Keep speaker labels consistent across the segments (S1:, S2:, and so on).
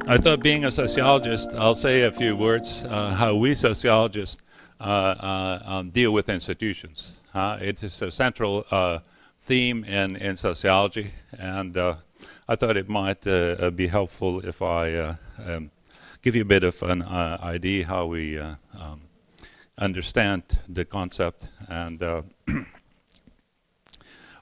S1: I thought, being a sociologist, I'll say a few words how we sociologists deal with institutions. It is a central theme in sociology, and I thought it might be helpful if I give you a bit of an idea how we understand the concept. And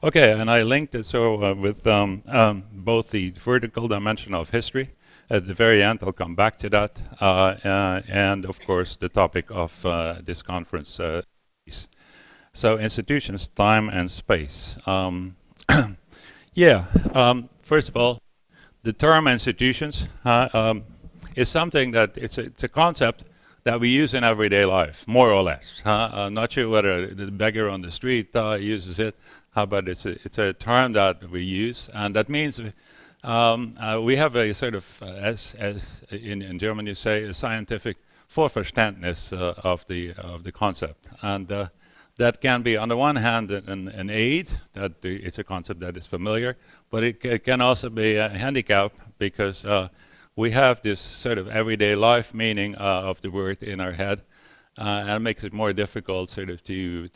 S1: okay, and I linked it with both the vertical dimension of history. At the very end, I'll come back to that, and of course the topic of this conference. So institutions, time and space. First of all, the term institutions is something that it's a concept that we use in everyday life, more or less. I'm not sure whether the beggar on the street uses it, but it's a term that we use, and that means we have a sort of, as in German you say, a scientific Vorverständnis of the concept, and that can be, on the one hand, an aid, that it's a concept that is familiar, but it can also be a handicap, because we have this sort of everyday life meaning of the word in our head, and it makes it more difficult sort of to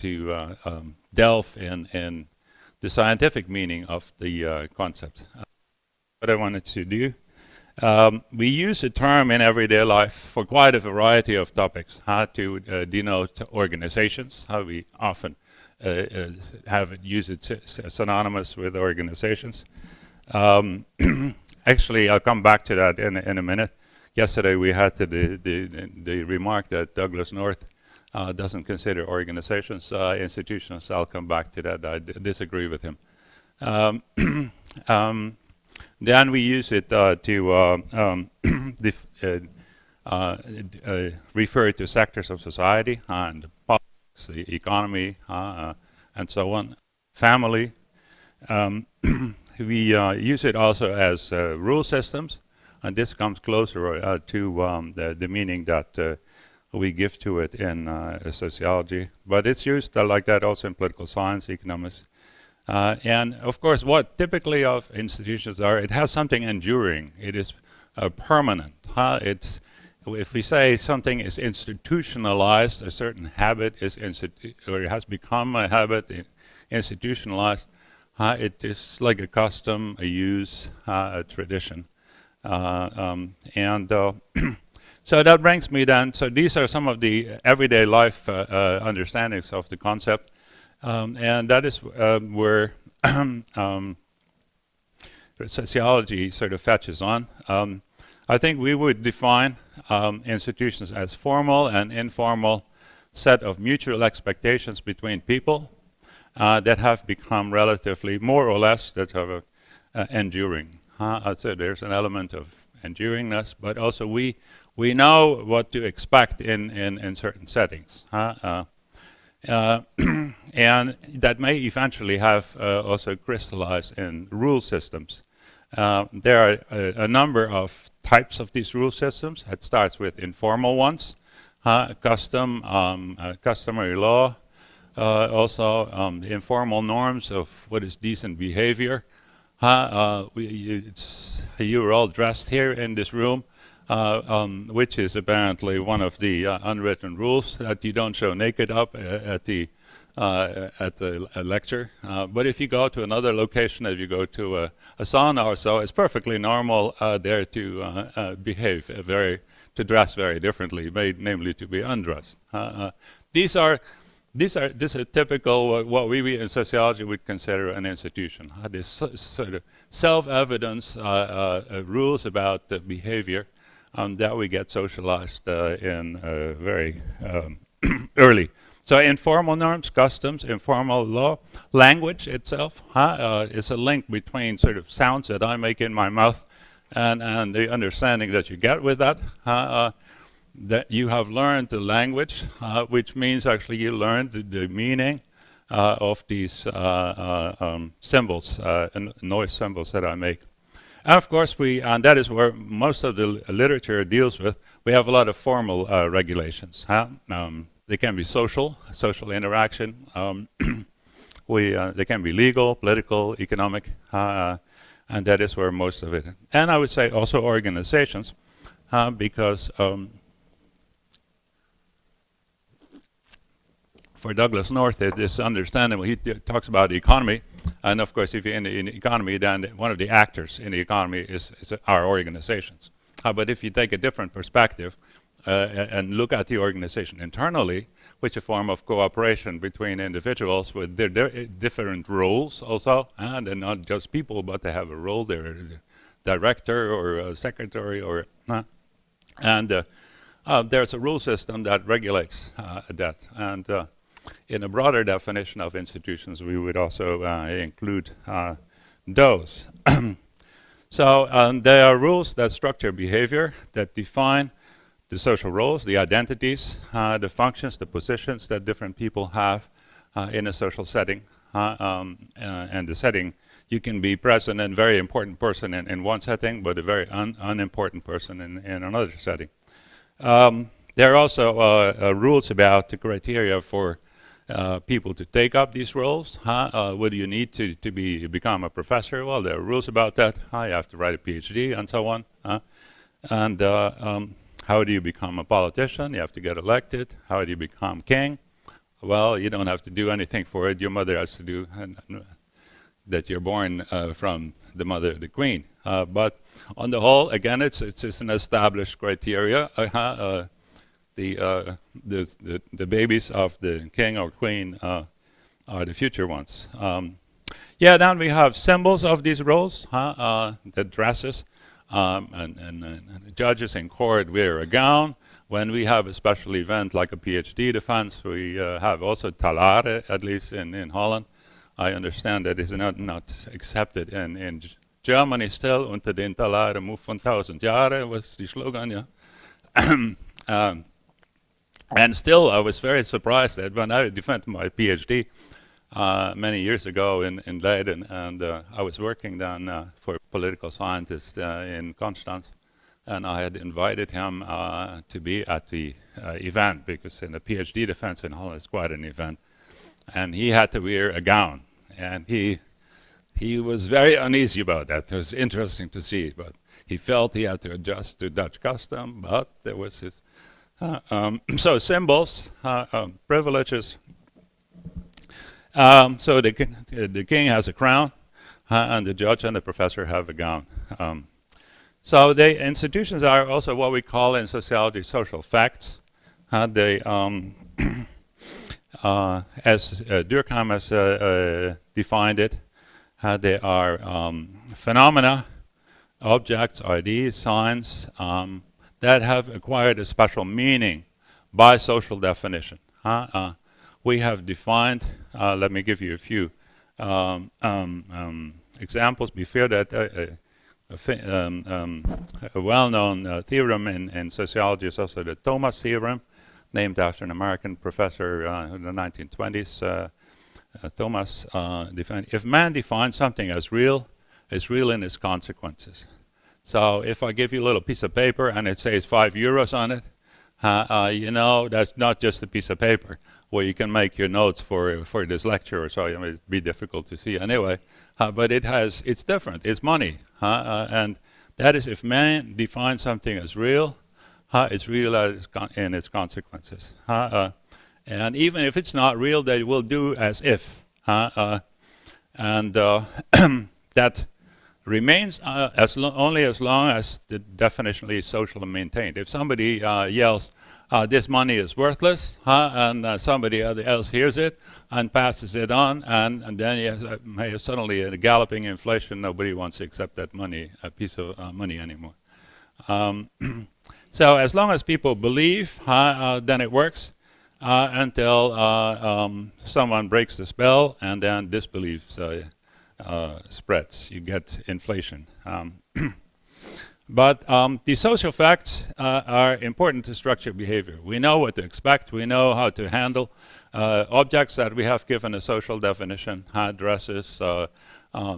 S1: delve in the scientific meaning of the concept. What I wanted to do, we use the term in everyday life for quite a variety of topics, to denote organizations, how we often use it synonymous with organizations. Actually, I'll come back to that in a minute. Yesterday we had the remark that Douglas North doesn't consider organizations institutions. I'll come back to that. I disagree with him. Then we use it to refer to sectors of society and politics, the economy, and so on. Family. We use it also as rule systems, and this comes closer to the meaning that we give to it in sociology. But it's used like that also in political science, economics. And of course, what typically of institutions are, it has something enduring. It is permanent. It's, if we say something is institutionalized, a certain habit is or it has become a habit, institutionalized. It is like a custom, a use, a tradition, so that brings me then. So these are some of the everyday life understandings of the concept. And that is where sociology sort of fetches on. I think we would define institutions as formal and informal set of mutual expectations between people that have become relatively, more or less, that have enduring. So there's an element of enduringness, but also we know what to expect in certain settings. And that may eventually have also crystallized in rule systems. There are a number of types of these rule systems. It starts with informal ones, customary law, also the informal norms of what is decent behavior. You are all dressed here in this room, which is apparently one of the unwritten rules, that you don't show naked up at the lecture. But if you go to another location, if you go to a sauna or so, it's perfectly normal there to behave to dress very differently, namely to be undressed. These are typical what we in sociology would consider an institution. This sort of self-evidence rules about behavior that we get socialized in very early. So informal norms, customs, informal law, language itself is a link between sort of sounds that I make in my mouth and the understanding that you get with that. That you have learned the language, which means actually you learned the meaning of these symbols, noise symbols that I make. And of course and that is where most of the literature deals with, we have a lot of formal regulations. They can be social interaction. They can be legal, political, economic. and that is where most of it. And I would say also organizations, because for Douglas North, it is understandable. He talks about the economy, and of course, if you're in the economy, then one of the actors in the economy is our organizations. But if you take a different perspective and look at the organization internally, which is a form of cooperation between individuals with their different roles also, and they're not just people, but they have a role. They're a director or a secretary, or and there's a rule system that regulates that. And in a broader definition of institutions, we would also include those. So there are rules that structure behavior, that define the social roles, the identities, the functions, the positions that different people have in a social setting. And the setting, you can be present and very important person in one setting, but a very unimportant person in another setting. There are also rules about the criteria for people to take up these roles. What do you need to become a professor? Well, there are rules about that. You have to write a PhD and so on. And how do you become a politician? You have to get elected. How do you become king? Well, you don't have to do anything for it. Your mother has to do that. You're born from the mother, the queen. But on the whole, again, it's an established criteria. The babies of the king or queen are the future ones. Then we have symbols of these roles, the dresses. And judges in court wear a gown. When we have a special event like a PhD defense, we have also talare, at least in Holland. I understand that is not accepted in Germany still. Unter den Talare move von 1000 Jahre was the slogan, yeah. And still, I was very surprised that when I defended my PhD many years ago in Leiden, and I was working then for a political scientist in Constance, and I had invited him to be at the event, because in the PhD defense in Holland is quite an event, and he had to wear a gown, and he was very uneasy about that. It was interesting to see, but he felt he had to adjust to Dutch custom, but there was his so symbols, privileges. So the king has a crown, and the judge and the professor have a gown. So the institutions are also what we call in sociology social facts. They, as Durkheim has defined it, they are phenomena, objects, ideas, signs that have acquired a special meaning by social definition. We have defined, let me give you a few examples. Before that, a well-known theorem in sociology is also the Thomas theorem, named after an American professor in the 1920s. Thomas defined, if man defines something as real, it's real in its consequences. So if I give you a little piece of paper and it says €5 on it, you know, that's not just a piece of paper where you can make your notes for this lecture or so. It may be difficult to see anyway, but it's different. It's money, and that is if man defines something as real, it's real in its consequences. And even if it's not real, they will do as if, and that remains only as long as the definition is socially maintained. If somebody yells, this money is worthless, and somebody else hears it and passes it on, and then you have suddenly a galloping inflation. Nobody wants to accept that money, a piece of money anymore. So as long as people believe, then it works, until someone breaks the spell, and then disbelief spreads. You get inflation. But the social facts are important to structure behavior. We know what to expect. We know how to handle objects that we have given a social definition, addresses,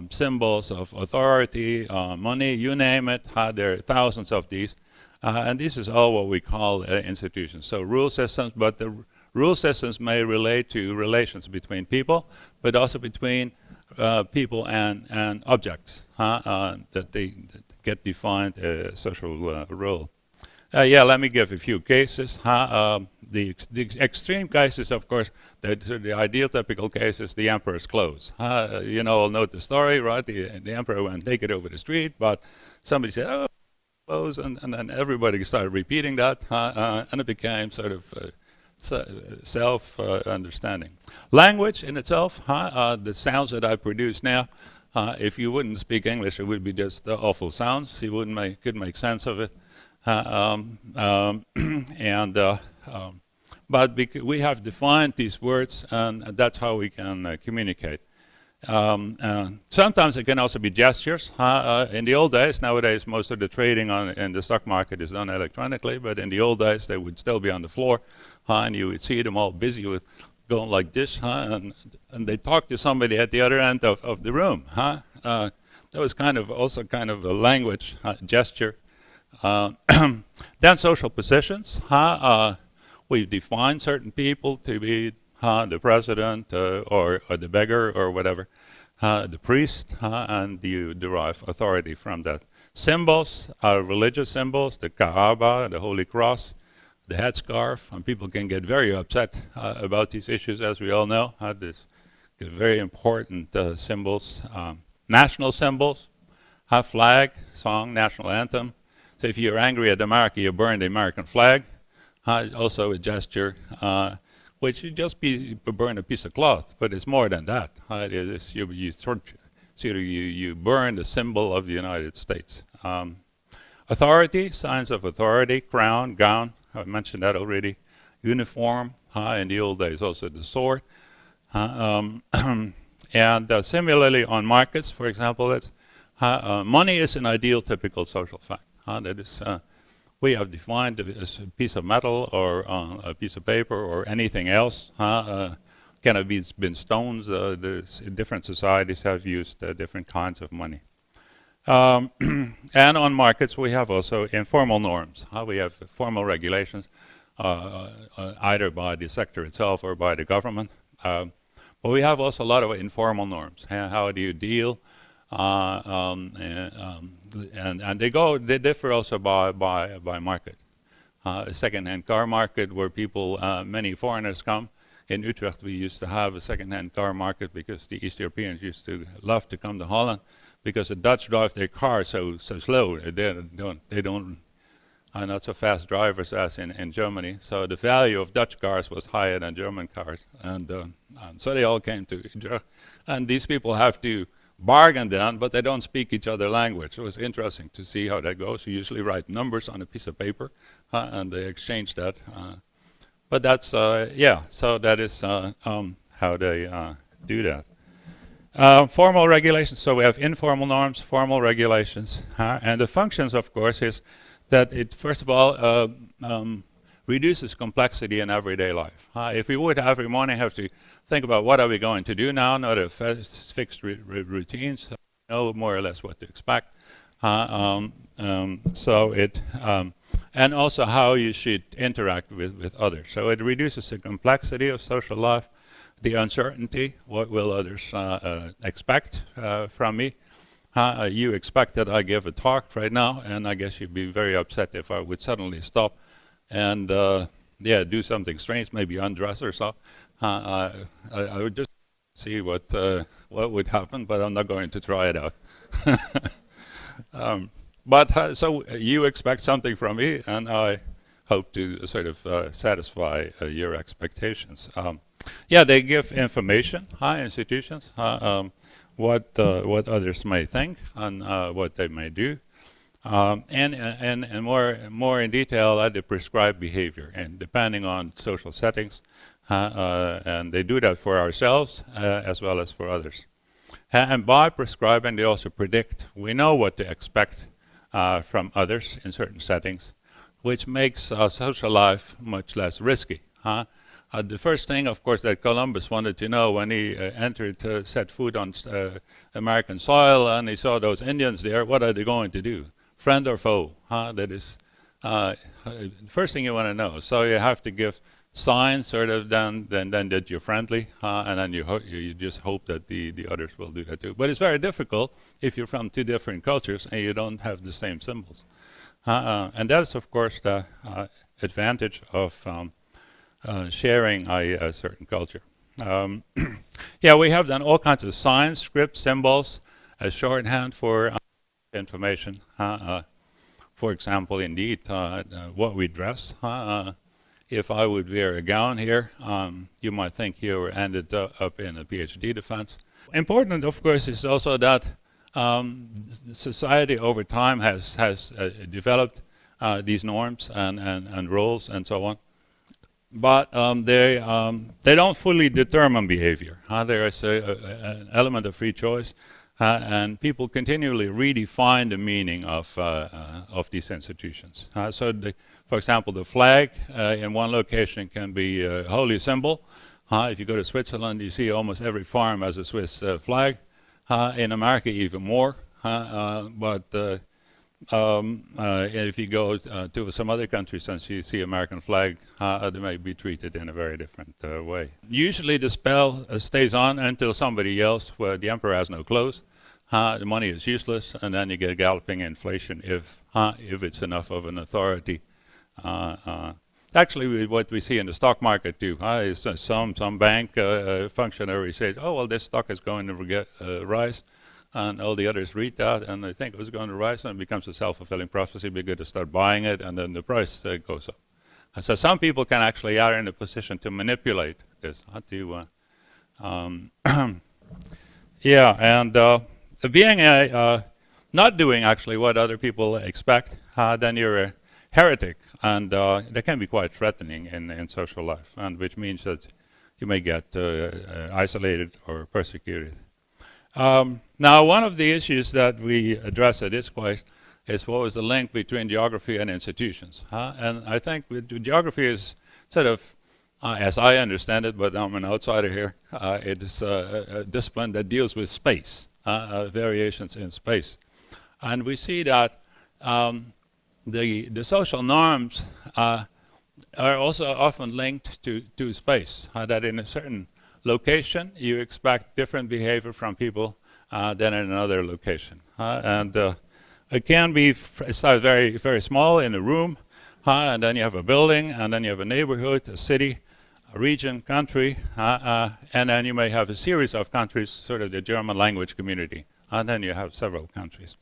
S1: symbols of authority, money, you name it. There are thousands of these. And this is all what we call institutions. So rule systems, but the rule systems may relate to relations between people, but also between people and objects that they get defined social role. Yeah, let me give a few cases. The extreme cases, of course, the ideal typical case is the emperor's clothes. You know, all know the story, right? The emperor went naked over the street, but somebody said, "Oh, clothes," and then everybody started repeating that, and it became sort of self-understanding. Language in itself, the sounds that I produce now, if you wouldn't speak English, it would be just awful sounds. You couldn't make sense of it. But we have defined these words, and that's how we can communicate. Sometimes it can also be gestures. In the old days, nowadays most of the trading in the stock market is done electronically, but in the old days they would still be on the floor, and you would see them all busy with going like this, and they talk to somebody at the other end of the room. That was also kind of a language gesture. Then social positions. We define certain people to be the president or the beggar or whatever, the priest, and you derive authority from that. Symbols are religious symbols, the Kaaba, the Holy Cross, the headscarf, and people can get very upset about these issues, as we all know. These very important symbols. National symbols, flag, song, national anthem. So if you're angry at America, you burn the American flag. Also a gesture, which you just burn a piece of cloth, but it's more than that. It is you burn the symbol of the United States. Authority, signs of authority, crown, gown, I mentioned that already. Uniform, in the old days also the sword. And similarly on markets, for example, money is an ideal typical social fact. That is, we have defined as a piece of metal or a piece of paper or anything else. Can have been stones. Different societies have used different kinds of money. And on markets, we have also informal norms. We have formal regulations, either by the sector itself or by the government. But we have also a lot of informal norms. How do you deal? And they differ also by market. A second-hand car market where people, many foreigners come. In Utrecht, we used to have a second-hand car market because the East Europeans used to love to come to Holland because the Dutch drive their cars so slow. They are not so fast drivers as in Germany. So the value of Dutch cars was higher than German cars, and so they all came to Utrecht. And these people have to bargain then, but they don't speak each other's language. It was interesting to see how that goes. You usually write numbers on a piece of paper, and they exchange that. But that's, yeah, so that is how they do that. Formal regulations, so we have informal norms, formal regulations, and the functions, of course, is that it, first of all, reduces complexity in everyday life. If we would every morning have to think about what are we going to do now, not a fixed routines, know more or less what to expect. So it, and also how you should interact with others. So it reduces the complexity of social life, the uncertainty, what will others expect from me. You expect that I give a talk right now, and I guess you'd be very upset if I would suddenly stop and yeah, do something strange, maybe undress or so. I would just see what would happen, but I'm not going to try it out. But so you expect something from me, and I hope to sort of satisfy your expectations. Yeah, they give information, institutions, what others may think and what they may do. And more in detail, they prescribe behavior, and depending on social settings, and they do that for ourselves as well as for others. And by prescribing, they also predict. We know what to expect from others in certain settings, which makes social life much less risky. The first thing, of course, that Columbus wanted to know when he set foot on American soil and he saw those Indians there, what are they going to do? Friend or foe? That is the first thing you want to know. So you have to give signs sort of then that you're friendly, and then you just hope that the others will do that too. But it's very difficult if you're from two different cultures and you don't have the same symbols. And that's, of course, the advantage of sharing a certain culture. Yeah, we have done all kinds of signs, script, symbols, as shorthand for information. For example, indeed, what we dress. If I would wear a gown here, you might think you ended up in a PhD defense. Important, of course, is also that society over time has developed these norms and rules and so on. But they don't fully determine behavior. There is an element of free choice, and people continually redefine the meaning of these institutions. For example, the flag in one location can be a holy symbol. If you go to Switzerland, you see almost every farm has a Swiss flag. In America, even more. If you go to some other countries and you see American flag, they may be treated in a very different way. Usually the spell stays on until somebody yells, well, the emperor has no clothes, the money is useless, and then you get galloping inflation if it's enough of an authority. Actually, what we see in the stock market too, is some bank functionary says, oh, well, this stock is going to rise. And all the others read that, and they think it's going to rise, and it becomes a self-fulfilling prophecy. We're going to start buying it, and then the price goes up. And so some people can actually are in a position to manipulate this. Yeah, and being not doing actually what other people expect, then you're a heretic, and that can be quite threatening in social life, and which means that you may get isolated or persecuted. Now, one of the issues that we address at this point is what was the link between geography and institutions. And I think geography is sort of, as I understand it, but I'm an outsider here, it is a discipline that deals with space, variations in space. And we see that the social norms are also often linked to space, that in a certain location you expect different behavior from people than in another location. It can be very, very small in a room, and then you have a building, and then you have a neighborhood, a city, a region, country, and then you may have a series of countries, sort of the German language community, and then you have several countries.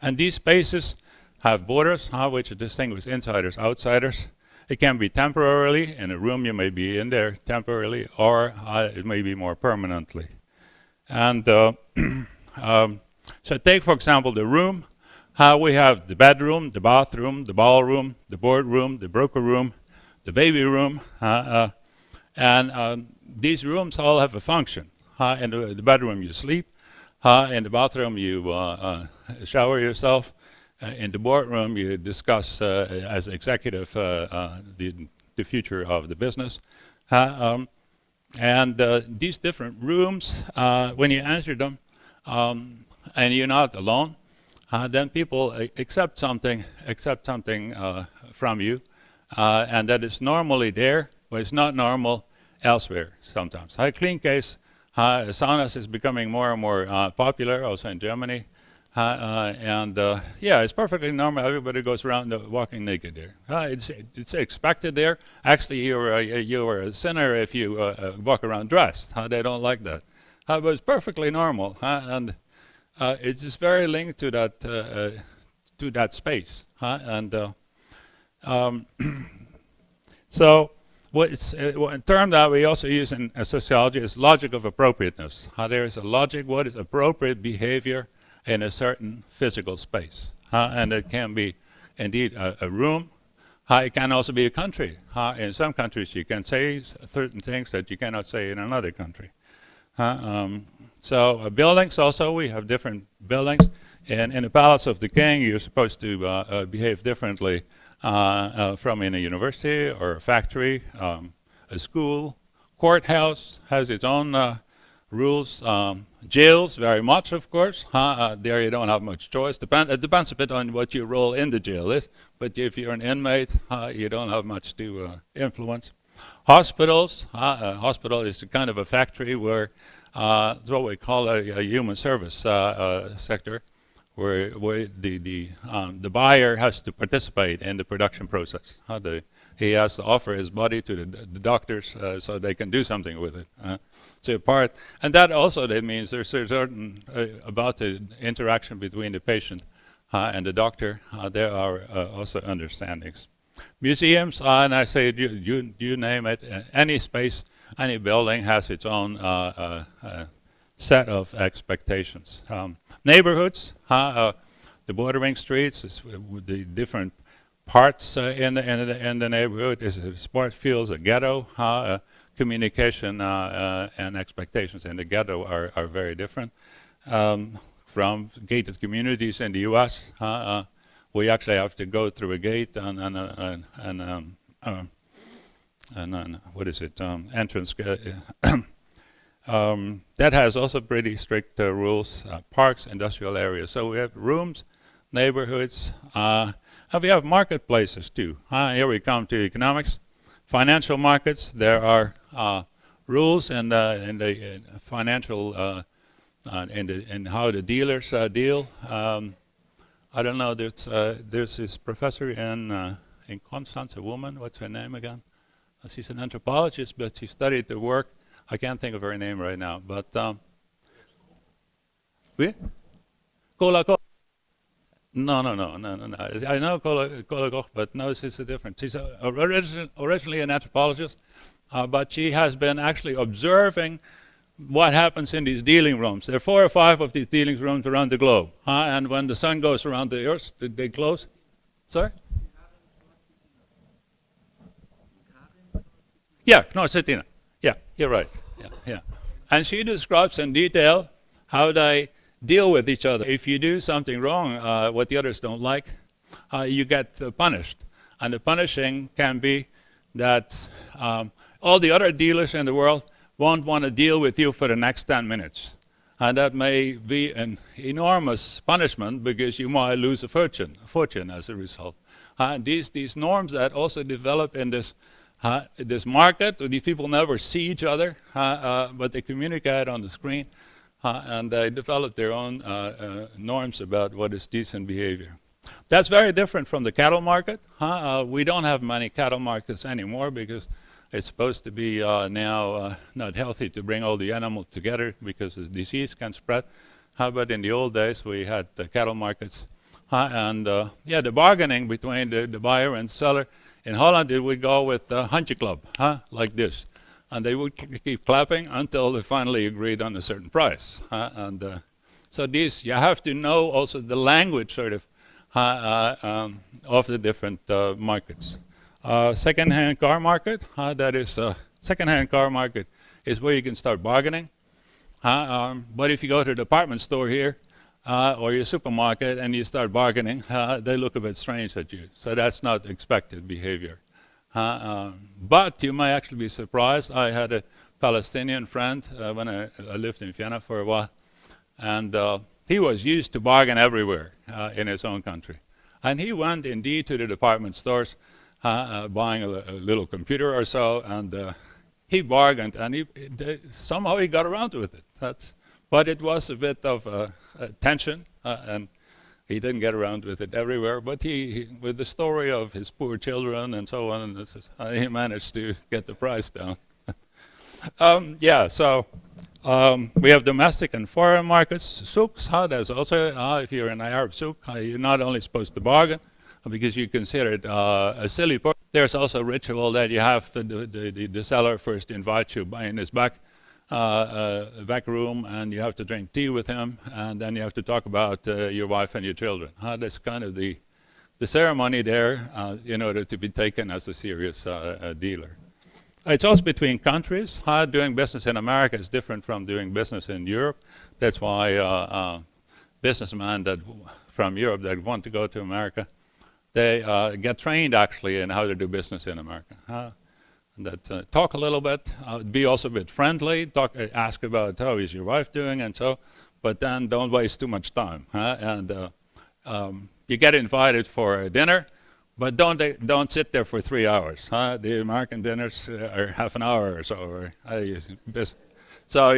S1: And these spaces have borders, which distinguish insiders, outsiders. It can be temporarily. In a room, you may be in there temporarily, or it may be more permanently. And so take, for example, the room. We have the bedroom, the bathroom, the ballroom, the boardroom, the broker room, the baby room. And these rooms all have a function. In the bedroom, you sleep. In the bathroom, you shower yourself. In the boardroom, you discuss as executive the future of the business. And these different rooms, when you enter them, and you're not alone, then people accept something from you, and that is normally there, but it's not normal elsewhere sometimes. Clean case, saunas is becoming more and more popular, also in Germany. Yeah, it's perfectly normal. Everybody goes around walking naked there. It's expected there. Actually, you're a sinner if you walk around dressed. They don't like that. But it's perfectly normal, and it's just very linked to that space. So a term that we also use in sociology is logic of appropriateness. There is a logic, what is appropriate behavior in a certain physical space. And it can be indeed a room. It can also be a country. In some countries you can say certain things that you cannot say in another country. So buildings also, we have different buildings. In the Palace of the King you're supposed to behave differently from in a university or a factory, a school. Courthouse has its own rules. Jails, very much, of course. There you don't have much choice. It depends a bit on what your role in the jail is. But if you're an inmate, you don't have much to influence. Hospitals, hospital is a kind of a factory where it's what we call a human service sector, where the buyer has to participate in the production process. He has to offer his body to the doctors so they can do something with it. So part, and that also that means there's a certain about the interaction between the patient and the doctor. There are also understandings. Museums, and I say you name it, any space, any building has its own set of expectations. Neighborhoods, the bordering streets, the different parts in the neighborhood. Sport feels a ghetto. Communication and expectations in the ghetto are very different. From gated communities in the U.S., we actually have to go through a gate and what is it? Entrance. That has also pretty strict rules. Parks, industrial areas. So we have rooms, neighborhoods, and we have marketplaces too. Here we come to economics. Financial markets. There are rules in the financial in how the dealers deal. I don't know. There's this professor in Constance, a woman. What's her name again? She's an anthropologist, but she studied the work. I can't think of her name right now. But oui? Kola Koch. No. I know Kola Koch, but no, she's a different. She's originally an anthropologist, but she has been actually observing what happens in these dealing rooms. There are 4 or 5 of these dealing rooms around the globe. And when the sun goes around the earth, they close. Sorry? Yeah, Knorr-Cettina. Yeah, you're right. Yeah. And she describes in detail how they deal with each other. If you do something wrong, what the others don't like, you get punished. And the punishing can be that all the other dealers in the world won't want to deal with you for the next 10 minutes. And that may be an enormous punishment because you might lose a fortune as a result. These norms that also develop in this market, these people never see each other, but they communicate on the screen, and they develop their own norms about what is decent behavior. That's very different from the cattle market. We don't have many cattle markets anymore because it's supposed to be now not healthy to bring all the animals together because the disease can spread. But in the old days, we had cattle markets. The bargaining between the buyer and seller. In Holland, it would go with a handje club, like this. And they would keep clapping until they finally agreed on a certain price. So these, you have to know also the language sort of the different markets. Second-hand car market, second-hand car market is where you can start bargaining. But if you go to a department store here or your supermarket and you start bargaining, they look a bit strange at you. So that's not expected behavior. But you may actually be surprised. I had a Palestinian friend when I lived in Vienna for a while, and he was used to bargain everywhere in his own country. And he went indeed to the department stores buying a little computer or so, and he bargained, and somehow he got around with it. But it was a bit of tension, and he didn't get around with it everywhere. But he with the story of his poor children and so on, he managed to get the price down. We have domestic and foreign markets. Souks, there's also, if you're in an Arab souk, you're not only supposed to bargain, because you consider it a silly part. There's also a ritual that you have the seller first invite you in his back room, and you have to drink tea with him, and then you have to talk about your wife and your children. That's kind of the ceremony there in order to be taken as a serious dealer. It's also between countries. Doing business in America is different from doing business in Europe. That's why businessmen from Europe that want to go to America, they get trained actually in how to do business in America. Talk a little bit, be also a bit friendly, ask about how is your wife doing and so, but then don't waste too much time. You get invited for a dinner But don't sit there for 3 hours. Huh? The American dinners are half an hour or so. So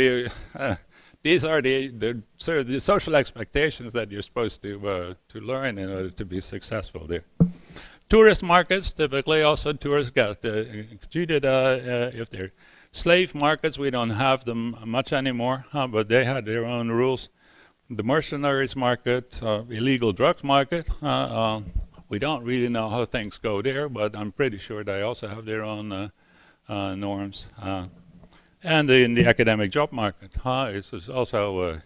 S1: these are the sort of the social expectations that you're supposed to learn in order to be successful there. Tourist markets, typically also tourists get treated if they're slave markets. We don't have them much anymore, but they had their own rules. The mercenaries market, illegal drugs market, we don't really know how things go there, but I'm pretty sure they also have their own norms. And in the academic job market, it's also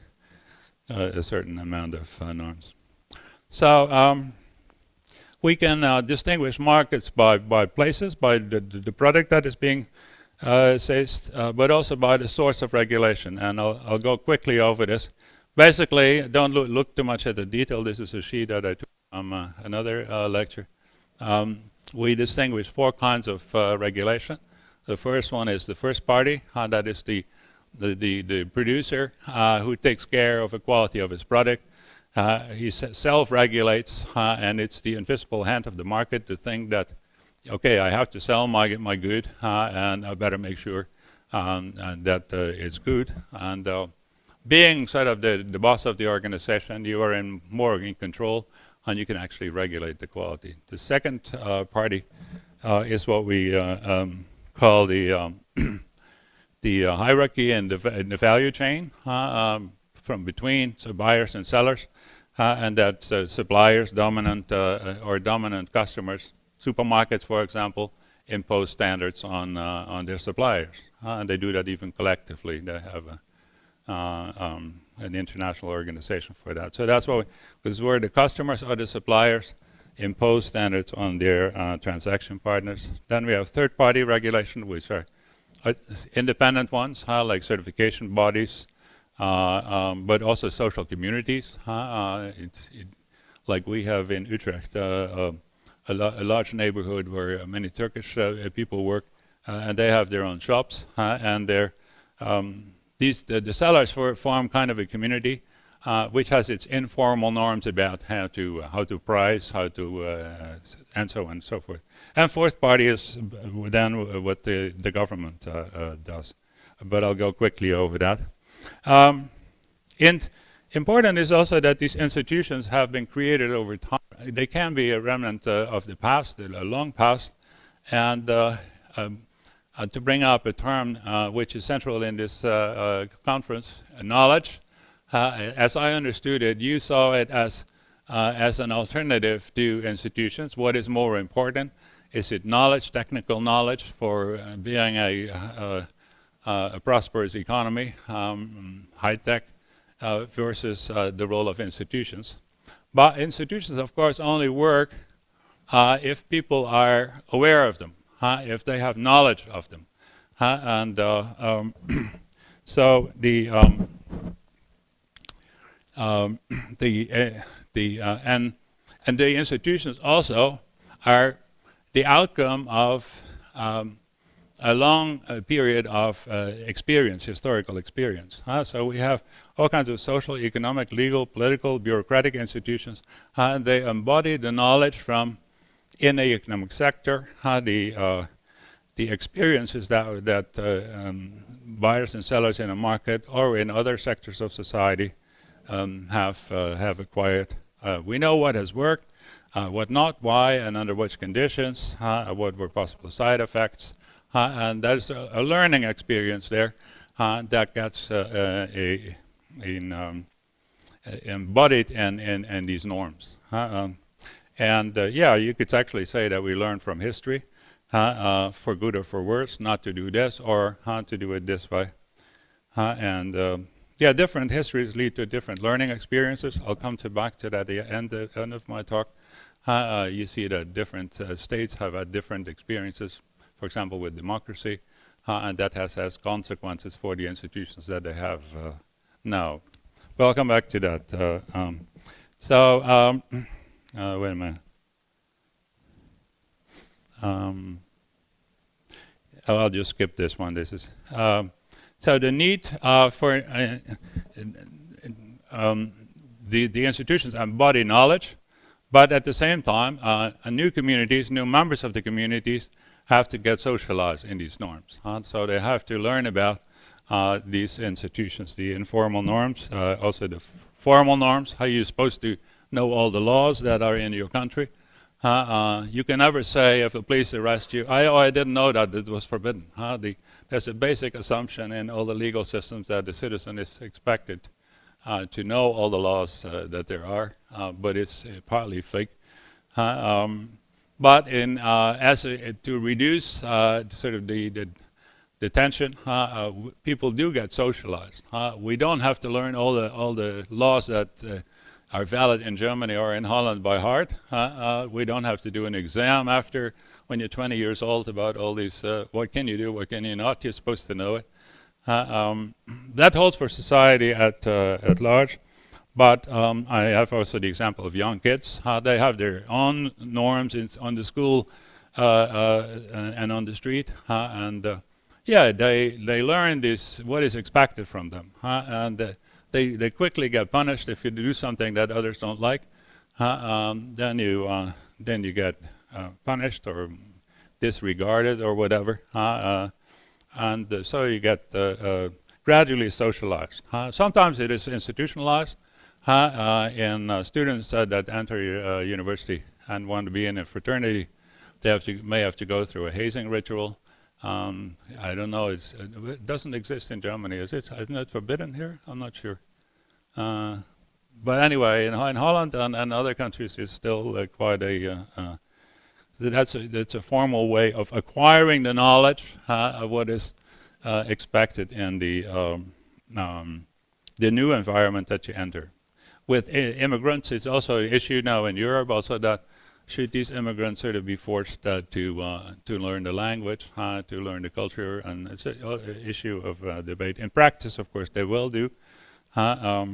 S1: a certain amount of norms. So we can distinguish markets by places, by the product that is being seized, but also by the source of regulation. And I'll go quickly over this. Basically, don't look too much at the detail. This is a sheet that I took from another lecture. We distinguish 4 kinds of regulation. The first one is the first party. That is the producer who takes care of the quality of his product. He self-regulates, and it's the invisible hand of the market, the thing that, okay, I have to sell my good, and I better make sure that it's good. And being sort of the boss of the organization, you are more in control, and you can actually regulate the quality. The second party is what we call the hierarchy in the value chain, from between buyers and sellers, and that suppliers, dominant or dominant customers, supermarkets, for example, impose standards on their suppliers, and they do that even collectively. They have an international organization for that. So that's what because where the customers or the suppliers impose standards on their transaction partners. Then we have third-party regulation, which are independent ones, like certification bodies, but also social communities. Like we have in Utrecht, a large neighborhood where many Turkish people work, and they have their own shops, and they're the sellers form kind of a community, which has its informal norms about how to price, and so on and so forth. And fourth party is then what the government does. But I'll go quickly over that. And important is also that these institutions have been created over time. They can be a remnant of the past, a long past, and to bring up a term which is central in this conference, knowledge. As I understood it, you saw it as an alternative to institutions. What is more important? Is it knowledge, technical knowledge for being a prosperous economy, high-tech, versus the role of institutions? But institutions, of course, only work if people are aware of them, if they have knowledge of them. And so the institutions also are the outcome of a long period of experience, historical experience. So we have all kinds of social, economic, legal, political, bureaucratic institutions. They embody the knowledge from in the economic sector, the experiences that buyers and sellers in a market or in other sectors of society have acquired. We know what has worked, what not, why, and under which conditions, what were possible side effects, and there's a learning experience there that gets embodied in these norms. Yeah, you could actually say that we learn from history, for good or for worse, not to do this or to do it this way. Yeah, different histories lead to different learning experiences. I'll come back to that at the end of my talk. You see that different states have had different experiences, for example, with democracy, and that has consequences for the institutions that they have now. But I'll come back to that. Wait a minute. I'll just skip this one. This is so the need for the institutions embody knowledge, But at the same time, new communities, new members of the communities have to get socialized in these norms. So they have to learn about these institutions, the informal norms, also the formal norms, how you're supposed to know all the laws that are in your country. You can never say if the police arrest you, I didn't know that it was forbidden. There's a basic assumption in all the legal systems that the citizen is expected to know all the laws that there are, but it's partly fake. But to reduce sort of the tension, people do get socialized. We don't have to learn all the laws that are valid in Germany or in Holland by heart. We don't have to do an exam after when you're 20 years old about all these, what can you do, what can you not, you're supposed to know it. That holds for society at large, but I have also the example of young kids. They have their own norms on the school and on the street, and yeah, they learn this, what is expected from them, and they quickly get punished if you do something that others don't like. Then you get punished or disregarded or whatever, and so you get gradually socialized. Sometimes it is institutionalized in students that enter university and want to be in a fraternity. They may have to go through a hazing ritual. I don't know, it doesn't exist in Germany, is it? Isn't it forbidden here? I'm not sure. But anyway, in Holland and other countries, it's still quite a, that's a formal way of acquiring the knowledge of what is expected in the new environment that you enter. With immigrants, it's also an issue now in Europe also that should these immigrants sort of be forced to learn the language, to learn the culture, and it's an issue of debate. In practice, of course, they will do. Yeah,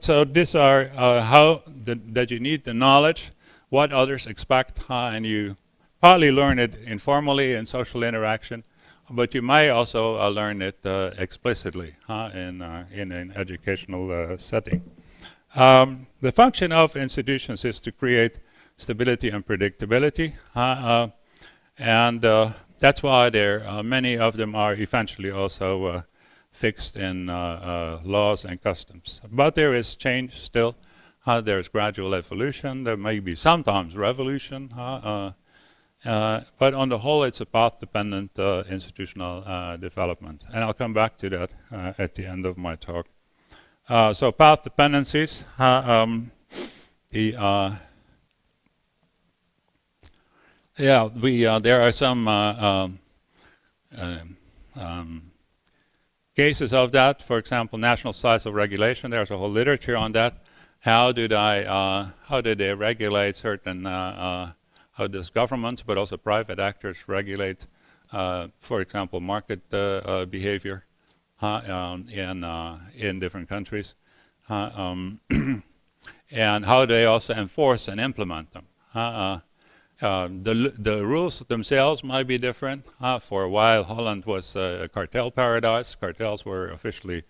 S1: so these are that you need the knowledge, what others expect, and you partly learn it informally in social interaction, but you may also learn it explicitly in an educational setting. The function of institutions is to create stability and predictability, and that's why many of them are eventually also fixed in laws and customs. But there is change still. There's gradual evolution. There may be sometimes revolution, but on the whole, it's a path-dependent institutional development. And I'll come back to that at the end of my talk. So path dependencies, there are some cases of that. For example, national size of regulation. There's a whole literature on that. How do they regulate certain? How does governments, but also private actors, regulate, for example, market behavior in different countries, and how they also enforce and implement them. The rules themselves might be different. For a while, Holland was a cartel paradise. Cartels were officially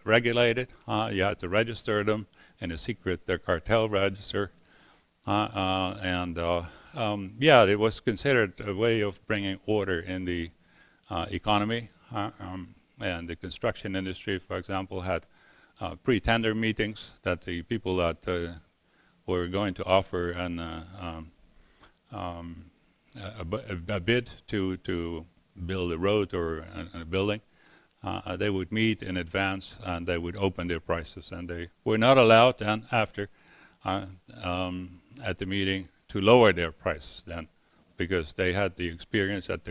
S1: regulated. You had to register them in a secret cartel register. It was considered a way of bringing order in the economy. And the construction industry, for example, had pre-tender meetings that the people that were going to offer a bid to build a road or a building. They would meet in advance and they would open their prices, and they were not allowed then after at the meeting to lower their prices then, because they had the experience that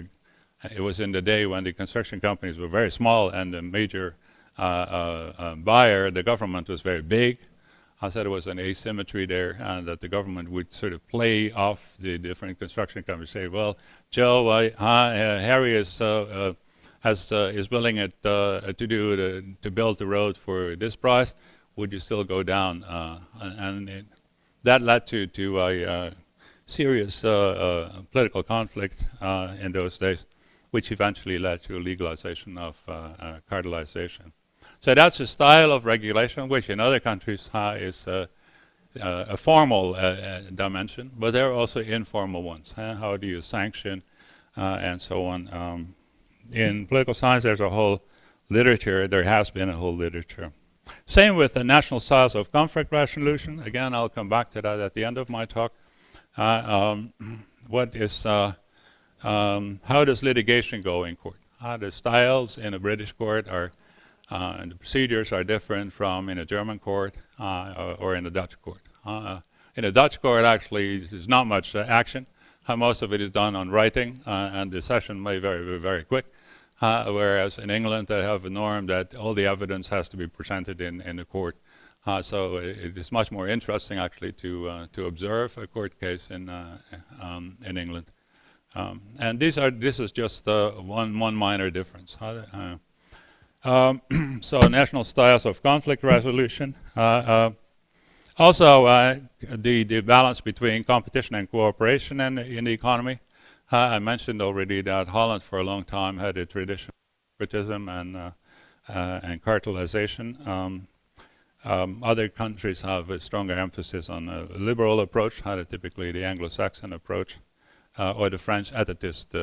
S1: it was in the day when the construction companies were very small and the major buyer, the government, was very big. I said there was an asymmetry there, and that the government would sort of play off the different construction companies, say, well, Joe, Harry is willing to build the road for this price. Would you still go down? That led to a serious political conflict in those days, which eventually led to legalization of cartelization. So that's a style of regulation which in other countries is a formal dimension, but there are also informal ones. How do you sanction and so on. In political science, there's a whole literature. There has been a whole literature. Same with the national styles of conflict resolution. Again, I'll come back to that at the end of my talk. What is how does litigation go in court? The styles in a British court are and the procedures are different from in a German court or in a Dutch court. In a Dutch court, actually, there's not much action. Most of it is done on writing, and the session may be very, very quick. Whereas in England, they have a norm that all the evidence has to be presented in the court. So it is much more interesting, actually, to observe a court case in England. And this is just one minor difference. So national styles of conflict resolution. Also, the balance between competition and cooperation in the economy. I mentioned already that Holland for a long time had a tradition of corporatism and cartelization. Other countries have a stronger emphasis on a liberal approach, typically the Anglo-Saxon approach, or the French etatist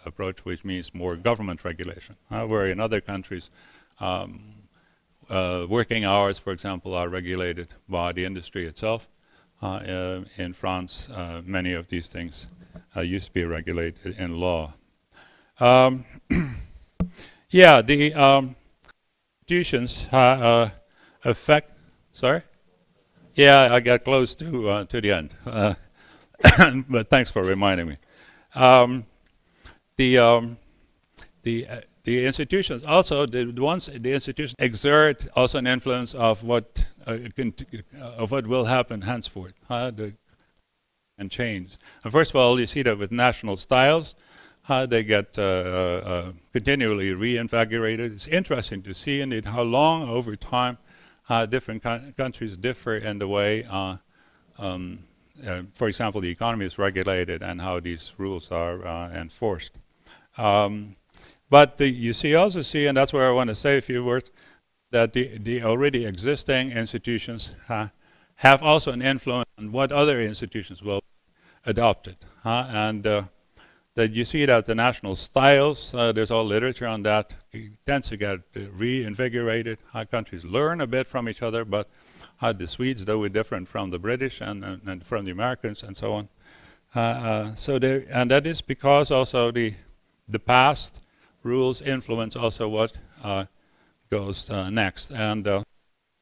S1: approach, which means more government regulation. Where in other countries, working hours, for example, are regulated by the industry itself. In France, many of these things used to be regulated in law. Yeah, the institutions affect. Sorry. Yeah, I got close to the end, but thanks for reminding me. The institutions also, the institutions exert also an influence of what will happen henceforth, and change. And first of all, you see that with national styles, they get continually reinvigorated. It's interesting to see indeed how long over time different countries differ in the way, for example, the economy is regulated and how these rules are enforced. But you also see, and that's where I want to say a few words, that the already existing institutions have also an influence on what other institutions will adopt it. And that you see that the national styles, there's all literature on that, it tends to get reinvigorated. Countries learn a bit from each other, but the Swedes do it different from the British and from the Americans and so on. And that is because also the past rules influence also what goes next. And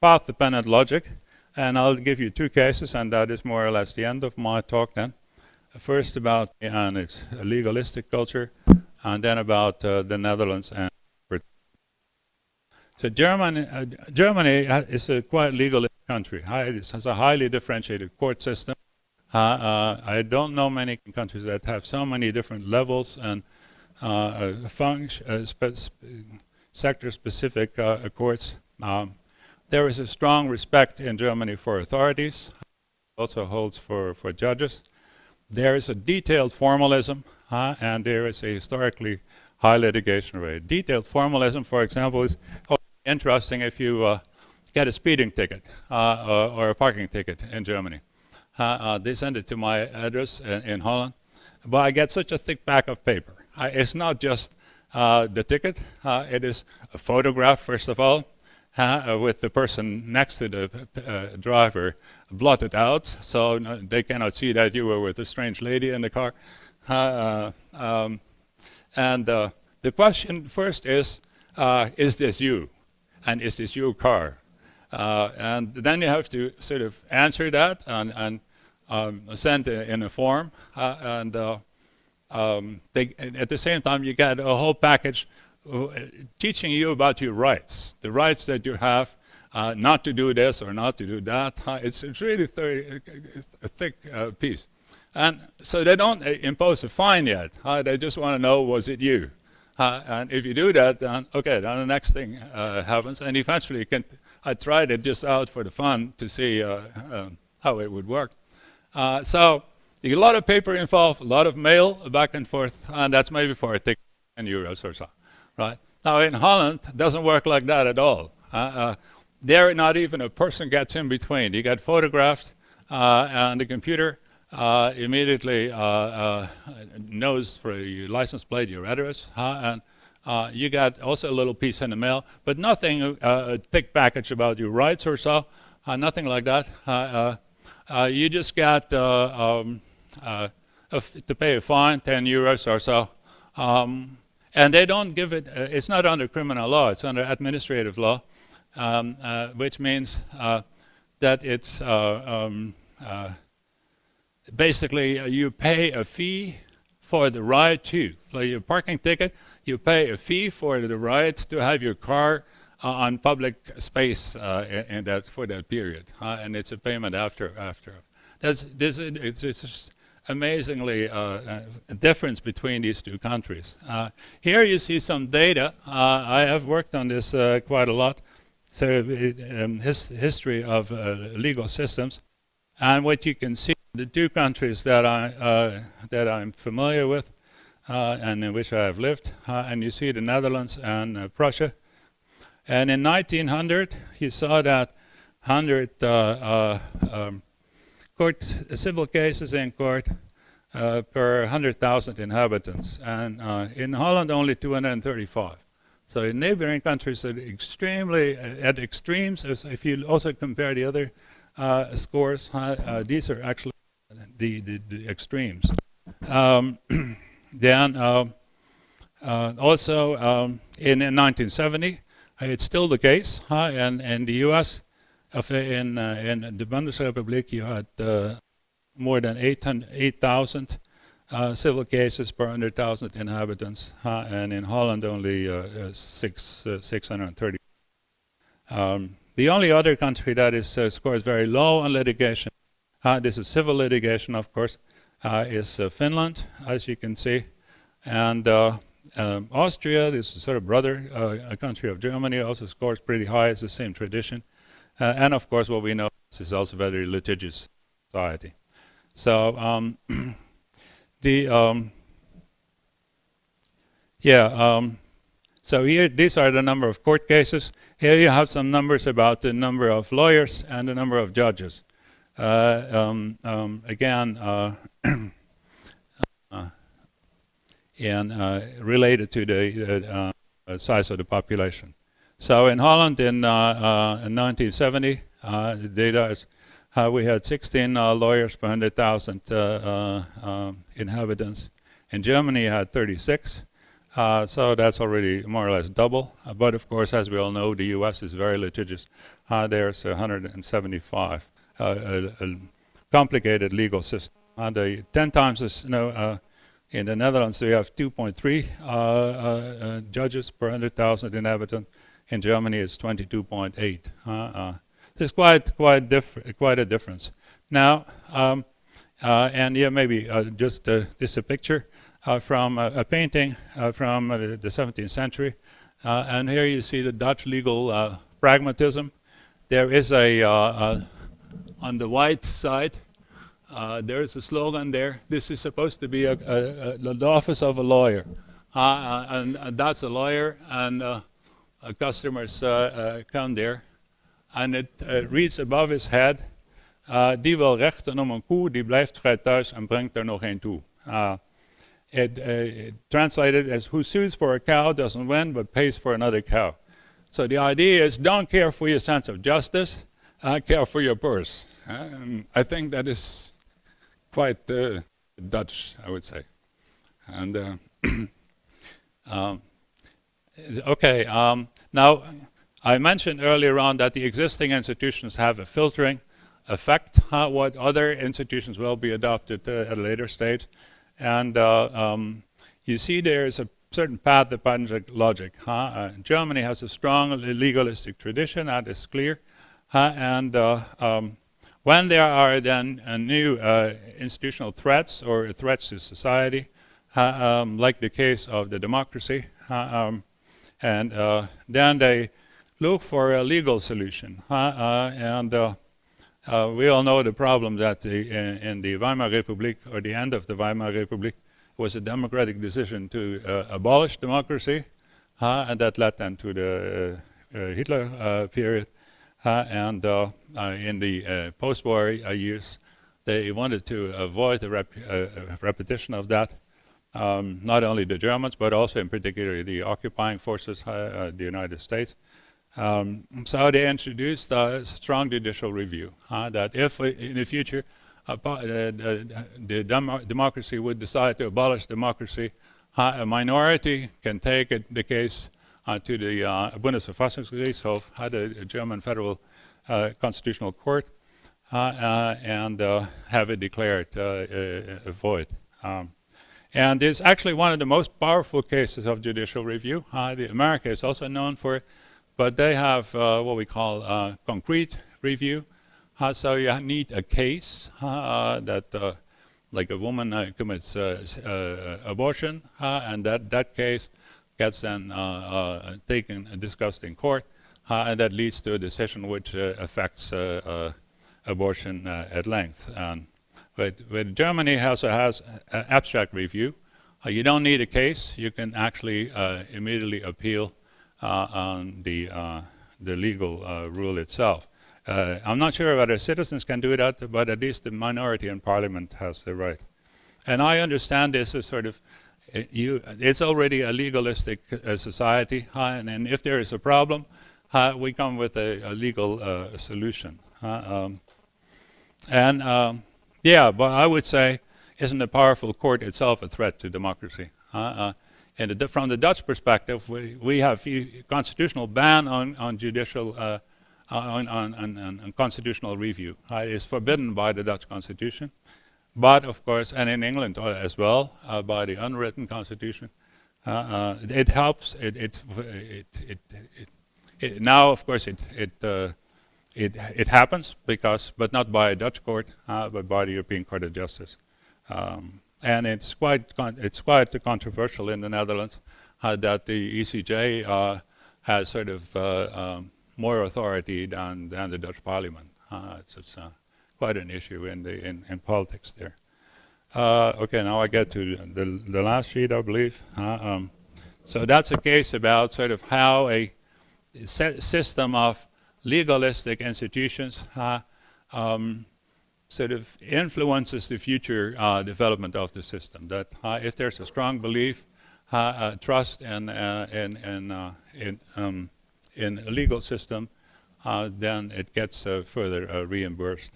S1: path-dependent logic, and I'll give you two cases, and that is more or less the end of my talk then. First about and its legalistic culture, and then about the Netherlands and so Germany is a quite legalist country. It has a highly differentiated court system. I don't know many countries that have so many different levels and sector-specific courts. There is a strong respect in Germany for authorities. Also holds for judges. There is a detailed formalism, and there is a historically high litigation rate. Detailed formalism, for example, is interesting if you get a speeding ticket or a parking ticket in Germany. They send it to my address in Holland, but I get such a thick pack of paper. It's not just the ticket, it is a photograph, first of all, with the person next to the driver blotted out, so they cannot see that you were with a strange lady in the car. And the question first is this you? And is this your car? And then you have to sort of answer that and send in a form. And at the same time, you get a whole package teaching you about your rights, the rights that you have not to do this or not to do that. It's really a thick piece. And so they don't impose a fine yet. They just want to know, was it you? And if you do that, then okay, then the next thing happens. And eventually, I tried it just out for the fun to see how it would work. So you get a lot of paper involved, a lot of mail back and forth, and that's maybe for a ticket, €10 or so. Right? Now in Holland, it doesn't work like that at all. there not even a person gets in between. You get photographed, and the computer immediately knows for your license plate, your address, and you got also a little piece in the mail, but nothing, a thick package about your rights or so, nothing like that. You just got to pay a fine, 10 euros or so. And they don't give it, it's not under criminal law, it's under administrative law, which means that it's basically you pay a fee for the right to. For your parking ticket, you pay a fee for the right to have your car on public space in that, for that period. And it's a payment after. It's just amazingly a difference between these two countries. Here you see some data. I have worked on this quite a lot. So history of legal systems, and what you can see, the two countries that I'm familiar with, and in which I have lived, and you see the Netherlands and Prussia. And in 1900, you saw that 100 civil cases in court per 100,000 inhabitants, and in Holland only 235. So in neighboring countries are extremely at extremes. If you also compare the other scores, these are actually the extremes. Then also in 1970, it's still the case. In the U.S., in the Bundesrepublik, you had more than 8,000 civil cases per 100,000 inhabitants, and in Holland only 630. The only other country that is scores very low on litigation, this is civil litigation, of course, is Finland, as you can see, and Austria, this is sort of brother a country of Germany, also scores pretty high. It's the same tradition, and of course, what we know is also very litigious society. So. So here, these are the number of court cases. Here you have some numbers about the number of lawyers and the number of judges. Again, related to the size of the population. So in Holland in 1970, the data is we had 16 lawyers per 100,000 inhabitants. In Germany, you had 36. So that's already more or less double. But of course, as we all know, the US is very litigious. There's 175. A complicated legal system. The 10 times as, in the Netherlands, we have 2.3 judges per 100,000 inhabitants. In Germany, it's 22.8. There's quite a difference. Now, and yeah, maybe just this is a picture from a painting from the 17th century, and here you see the Dutch legal pragmatism. There is a on the white side. There is a slogan there. This is supposed to be the office of a lawyer, and that's a lawyer, and customers come there. And it reads above his head, die wil rechten om een koe, die blijft vrij thuis en brengt er nog een toe. It translated as, who sues for a cow doesn't win, but pays for another cow. So the idea is, don't care for your sense of justice, care for your purse. I think that is quite Dutch, I would say. And okay, now, I mentioned earlier on that the existing institutions have a filtering effect, what other institutions will be adopted at a later stage. And you see there is a certain path of patent logic. Germany has a strong legalistic tradition, that is clear. And when there are then new institutional threats or threats to society, like the case of the democracy, and then they look for a legal solution. And we all know the problem that in the Weimar Republic, or the end of the Weimar Republic, was a democratic decision to abolish democracy, and that led then to the Hitler period. and in the post-war years, they wanted to avoid the repetition of that. Not only the Germans, but also in particular the occupying forces, the United States. So they introduced a strong judicial review, that if in the future democracy would decide to abolish democracy, a minority can take the case to the Bundesverfassungsgerichtshof, the German Federal Constitutional Court, and have it declared void. And it's actually one of the most powerful cases of judicial review. America is also known for it, but they have what we call concrete review. So you need a case that, like a woman commits abortion, and that case gets then taken and discussed in court, and that leads to a decision which affects abortion at length. But Germany also has abstract review. You don't need a case. You can actually immediately appeal on the legal rule itself. I'm not sure whether citizens can do that, but at least the minority in parliament has the right. And I understand this as sort of, it's already a legalistic society, and if there is a problem, we come with a legal solution. Yeah, but I would say, isn't a powerful court itself a threat to democracy? And from the Dutch perspective, we have a constitutional ban on judicial, on constitutional review. It is forbidden by the Dutch constitution, but of course, and in England as well, by the unwritten constitution. It helps. Now, of course, it happens but not by a Dutch court, but by the European Court of Justice. And it's quite controversial in the Netherlands that the ECJ has sort of more authority than the Dutch Parliament. It's quite an issue in politics there. Okay, now I get to the last sheet, I believe. So that's a case about sort of how a system of legalistic institutions sort of influences the future development of the system. That if there's a strong belief, trust in a legal system, then it gets further reimbursed.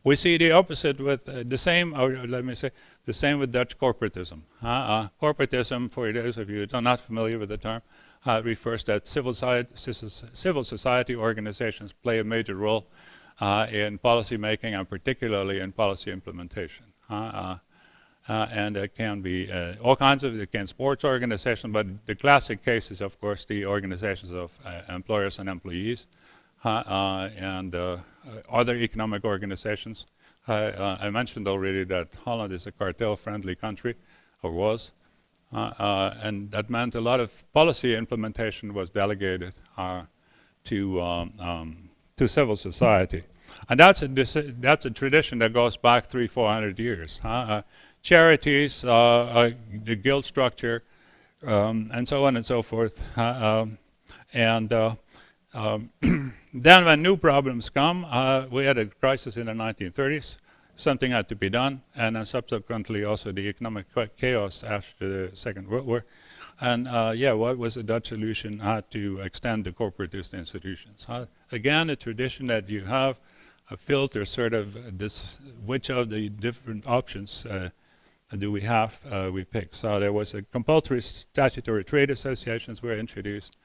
S1: We see the opposite with the same, or let me say, the same with Dutch corporatism. Corporatism, for those of you who are not familiar with the term, refers that civil society organizations play a major role in policy making and particularly in policy implementation. And it can be all kinds of, it can sports organizations, but the classic case is of course the organizations of employers and employees and other economic organizations. I mentioned already that Holland is a cartel-friendly country, or was. And that meant a lot of policy implementation was delegated to civil society, and that's a tradition that goes back 300-400 years. Charities, the guild structure, and so on and so forth. Then when new problems come, we had a crisis in the 1930s. Something had to be done, and then subsequently also the economic chaos after the Second World War. And what was the Dutch solution? To extend the corporatist institutions. Again, a tradition that you have a filter sort of this, which of the different options do we have, we pick. So there was a compulsory statutory trade associations were introduced.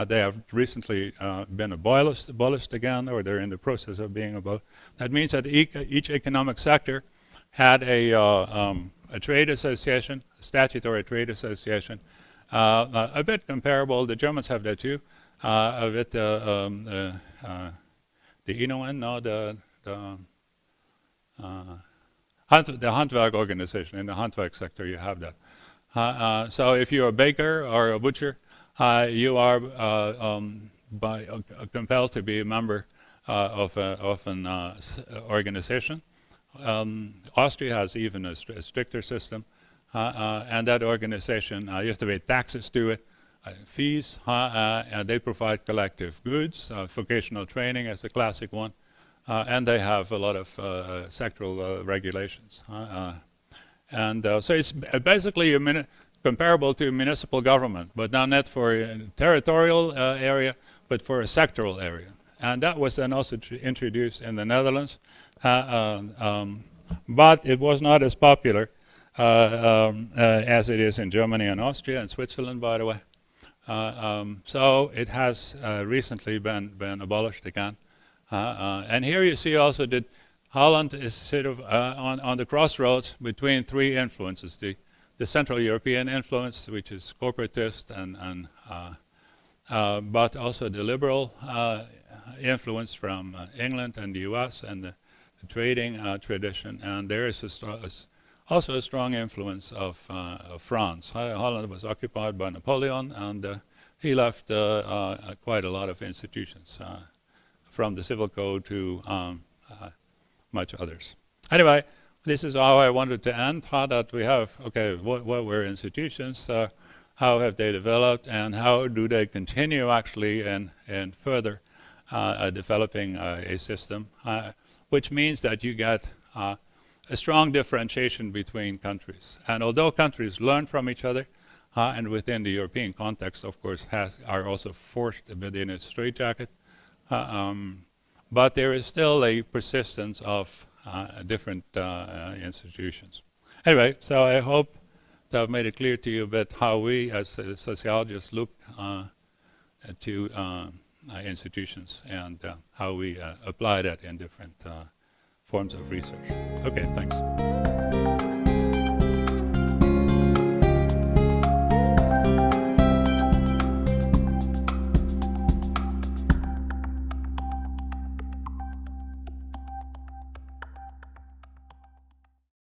S1: They have recently been abolished again, or they're in the process of being abolished. That means that each economic sector had a trade association, a statutory trade association, a bit comparable. The Germans have that too. A bit the INON, no, the Handwerk organization. In the Handwerk sector, you have that. So if you're a baker or a butcher, you are compelled to be a member of an organization. Austria has even a stricter system, and that organization, you have to pay taxes to it, fees, and they provide collective goods, vocational training as a classic one, and they have a lot of sectoral regulations. So it's basically comparable to municipal government, but now not for a territorial area, but for a sectoral area. And that was then also introduced in the Netherlands, but it was not as popular as it is in Germany and Austria and Switzerland, by the way. So it has recently been abolished again. And here you see also that Holland is sort of on the crossroads between three influences: the Central European influence, which is corporatist, but also the liberal influence from England and the US, and the trading tradition. And there is also a strong influence of France. Holland was occupied by Napoleon, and he left quite a lot of institutions, from the civil code to much others. Anyway, this is how I wanted to end. How that we have, okay, what were institutions, how have they developed, and how do they continue actually in further developing a system, which means that you get a strong differentiation between countries. And although countries learn from each other, and within the European context, of course, are also forced a bit in a straitjacket, but there is still a persistence of different institutions. Anyway, so I hope to have made it clear to you a bit how we as sociologists look to institutions, and how we apply that in different forms of research. Okay, thanks.